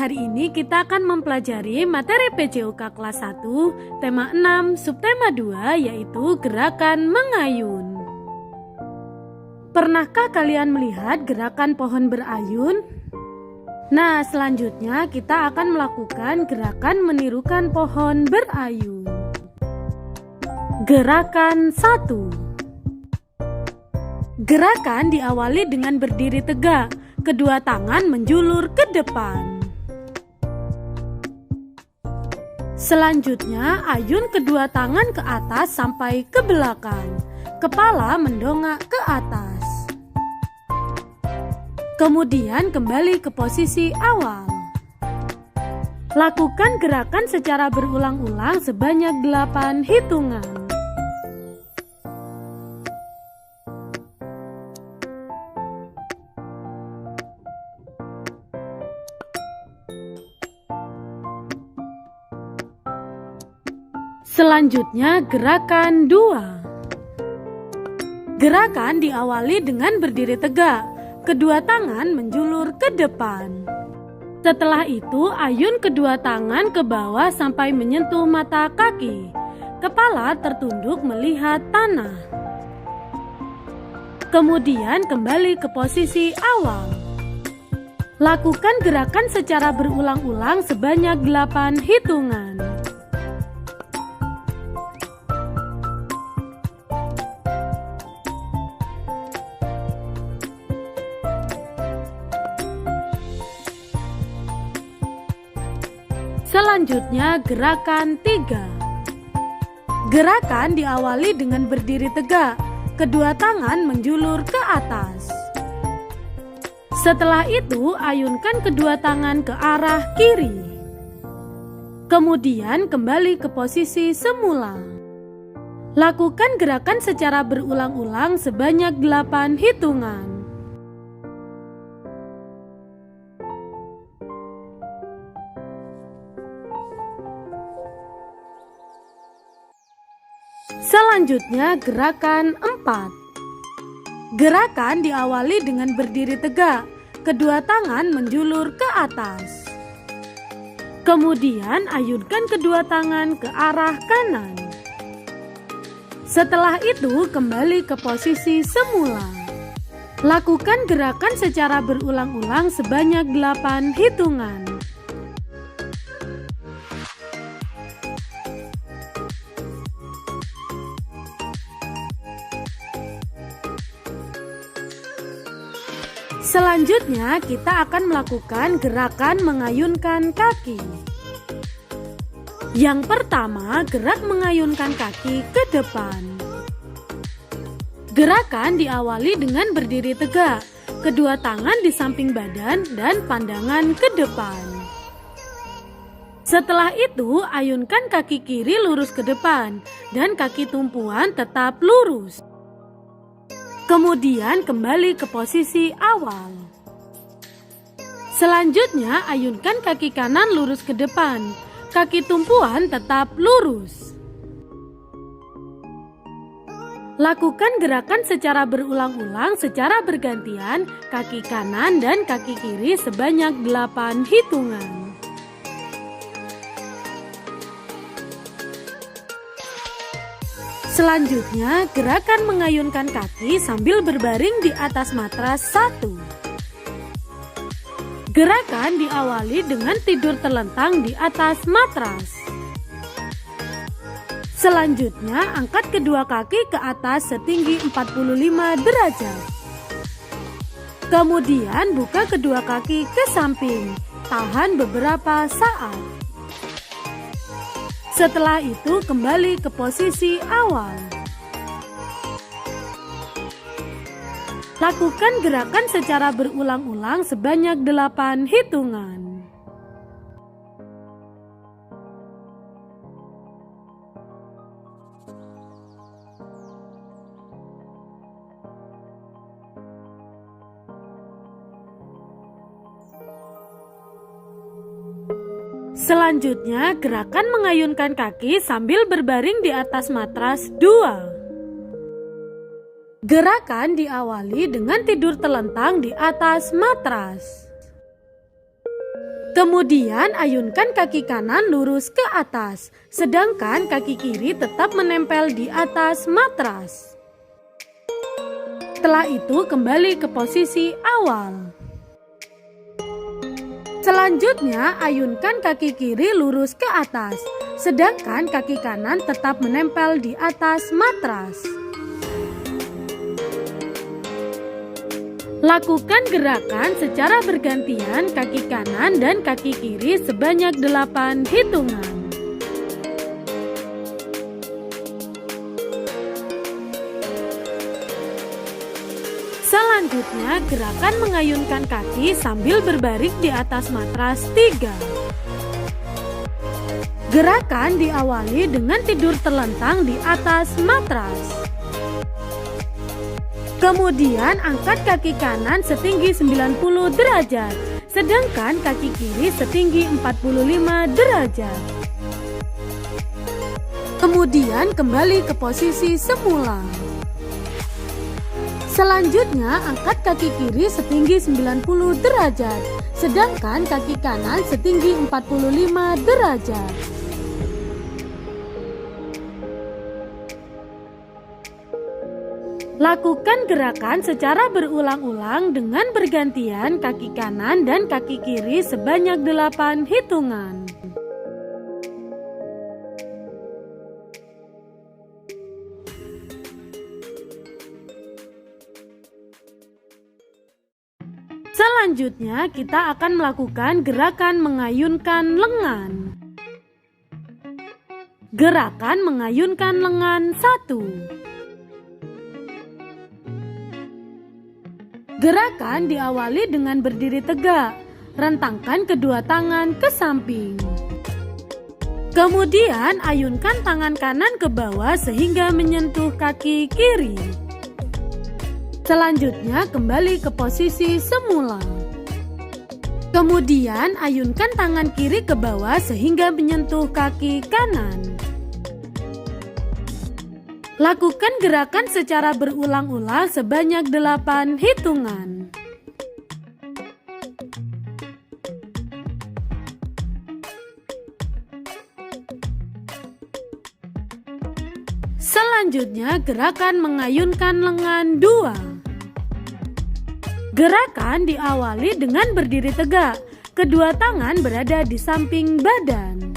hari ini kita akan mempelajari materi PJOK kelas 1, tema 6, subtema 2, yaitu gerakan mengayun. Pernahkah kalian melihat gerakan pohon berayun? Nah, selanjutnya kita akan melakukan gerakan menirukan pohon berayun. Gerakan 1. Gerakan diawali dengan berdiri tegak. Kedua tangan menjulur ke depan. Selanjutnya, ayun kedua tangan ke atas sampai ke belakang. Kepala mendongak ke atas. Kemudian kembali ke posisi awal. Lakukan gerakan secara berulang-ulang sebanyak 8 hitungan. Selanjutnya gerakan 2. Gerakan diawali dengan berdiri tegak, kedua tangan menjulur ke depan. Setelah itu ayun kedua tangan ke bawah sampai menyentuh mata kaki. Kepala tertunduk melihat tanah. Kemudian kembali ke posisi awal. Lakukan gerakan secara berulang-ulang sebanyak 8 hitungan. Selanjutnya gerakan 3. Gerakan diawali dengan berdiri tegak, kedua tangan menjulur ke atas. Setelah itu ayunkan kedua tangan ke arah kiri. Kemudian kembali ke posisi semula. Lakukan gerakan secara berulang-ulang sebanyak 8 hitungan. Selanjutnya gerakan 4. Gerakan diawali dengan berdiri tegak, kedua tangan menjulur ke atas. Kemudian ayunkan kedua tangan ke arah kanan. Setelah itu kembali ke posisi semula. Lakukan gerakan secara berulang-ulang sebanyak 8 hitungan. Selanjutnya kita akan melakukan gerakan mengayunkan kaki. Yang pertama, gerak mengayunkan kaki ke depan. Gerakan diawali dengan berdiri tegak, kedua tangan di samping badan dan pandangan ke depan. Setelah itu, ayunkan kaki kiri lurus ke depan dan kaki tumpuan tetap lurus. Kemudian kembali ke posisi awal. Selanjutnya ayunkan kaki kanan lurus ke depan, kaki tumpuan tetap lurus. Lakukan gerakan secara berulang-ulang secara bergantian, kaki kanan dan kaki kiri sebanyak 8 hitungan. Selanjutnya, gerakan mengayunkan kaki sambil berbaring di atas matras 1. Gerakan diawali dengan tidur terlentang di atas matras. Selanjutnya, angkat kedua kaki ke atas setinggi 45 derajat. Kemudian, buka kedua kaki ke samping. Tahan beberapa saat. Setelah itu kembali ke posisi awal. Lakukan gerakan secara berulang-ulang sebanyak 8 hitungan. Selanjutnya, gerakan mengayunkan kaki sambil berbaring di atas matras 2. Gerakan diawali dengan tidur telentang di atas matras. Kemudian ayunkan kaki kanan lurus ke atas, sedangkan kaki kiri tetap menempel di atas matras. Setelah itu kembali ke posisi awal. Selanjutnya ayunkan kaki kiri lurus ke atas, sedangkan kaki kanan tetap menempel di atas matras. Lakukan gerakan secara bergantian kaki kanan dan kaki kiri sebanyak 8 hitungan. Selanjutnya, gerakan mengayunkan kaki sambil berbaring di atas matras 3. Gerakan diawali dengan tidur terlentang di atas matras. Kemudian angkat kaki kanan setinggi 90 derajat, sedangkan kaki kiri setinggi 45 derajat. Kemudian kembali ke posisi semula. Selanjutnya angkat kaki kiri setinggi 90 derajat, sedangkan kaki kanan setinggi 45 derajat. Lakukan gerakan secara berulang-ulang dengan bergantian kaki kanan dan kaki kiri sebanyak 8 hitungan. Selanjutnya kita akan melakukan gerakan mengayunkan lengan. Gerakan mengayunkan lengan 1. Gerakan diawali dengan berdiri tegak, rentangkan kedua tangan ke samping. Kemudian ayunkan tangan kanan ke bawah sehingga menyentuh kaki kiri. Selanjutnya kembali ke posisi semula. Kemudian ayunkan tangan kiri ke bawah sehingga menyentuh kaki kanan. Lakukan gerakan secara berulang-ulang sebanyak 8 hitungan. Selanjutnya gerakan mengayunkan lengan 2. Gerakan diawali dengan berdiri tegak, kedua tangan berada di samping badan.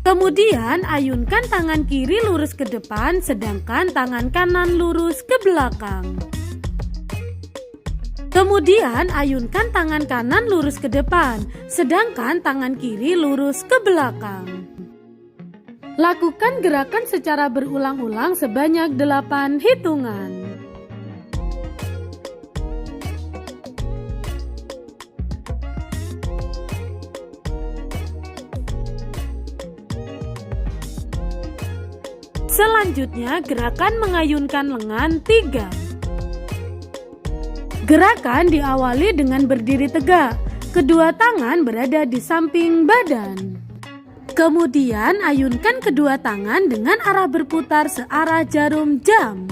Kemudian ayunkan tangan kiri lurus ke depan, sedangkan tangan kanan lurus ke belakang. Kemudian ayunkan tangan kanan lurus ke depan, sedangkan tangan kiri lurus ke belakang. Lakukan gerakan secara berulang-ulang sebanyak 8 hitungan. Selanjutnya gerakan mengayunkan lengan 3. Gerakan diawali dengan berdiri tegak, kedua tangan berada di samping badan. Kemudian ayunkan kedua tangan dengan arah berputar searah jarum jam.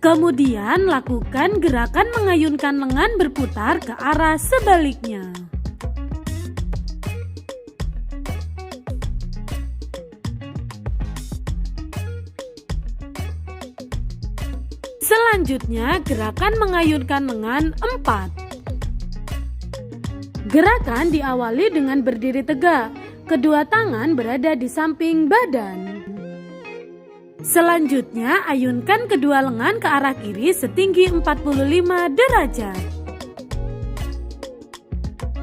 Kemudian lakukan gerakan mengayunkan lengan berputar ke arah sebaliknya. Selanjutnya gerakan mengayunkan lengan 4. Gerakan diawali dengan berdiri tegak, kedua tangan berada di samping badan. Selanjutnya ayunkan kedua lengan ke arah kiri setinggi 45 derajat.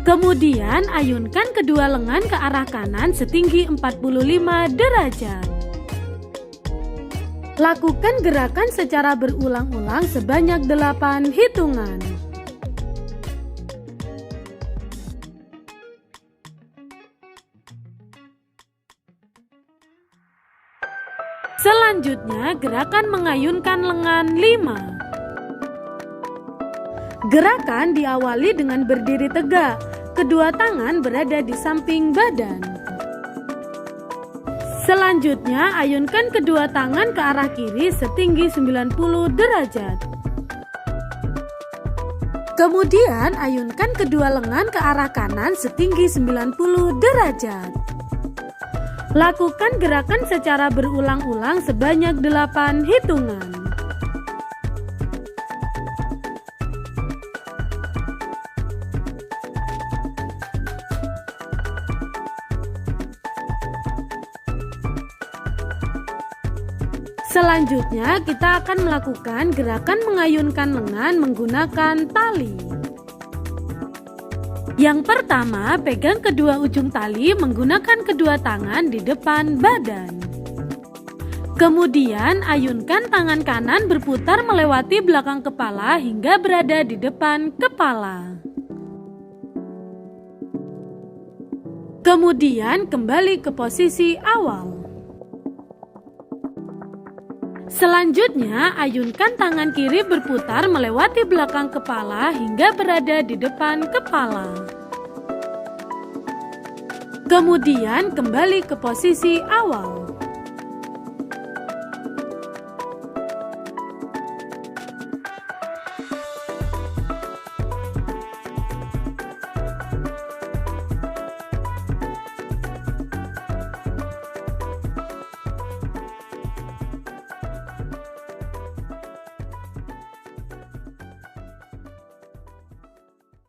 Kemudian ayunkan kedua lengan ke arah kanan setinggi 45 derajat. Lakukan gerakan secara berulang-ulang sebanyak 8 hitungan. Selanjutnya gerakan mengayunkan lengan 5. Gerakan diawali dengan berdiri tegak, kedua tangan berada di samping badan. Selanjutnya, ayunkan kedua tangan ke arah kiri setinggi 90 derajat. Kemudian, ayunkan kedua lengan ke arah kanan setinggi 90 derajat. Lakukan gerakan secara berulang-ulang sebanyak 8 hitungan. Selanjutnya, kita akan melakukan gerakan mengayunkan lengan menggunakan tali. Yang pertama, pegang kedua ujung tali menggunakan kedua tangan di depan badan. Kemudian, ayunkan tangan kanan berputar melewati belakang kepala hingga berada di depan kepala. Kemudian, kembali ke posisi awal. Selanjutnya, ayunkan tangan kiri berputar melewati belakang kepala hingga berada di depan kepala. Kemudian, kembali ke posisi awal.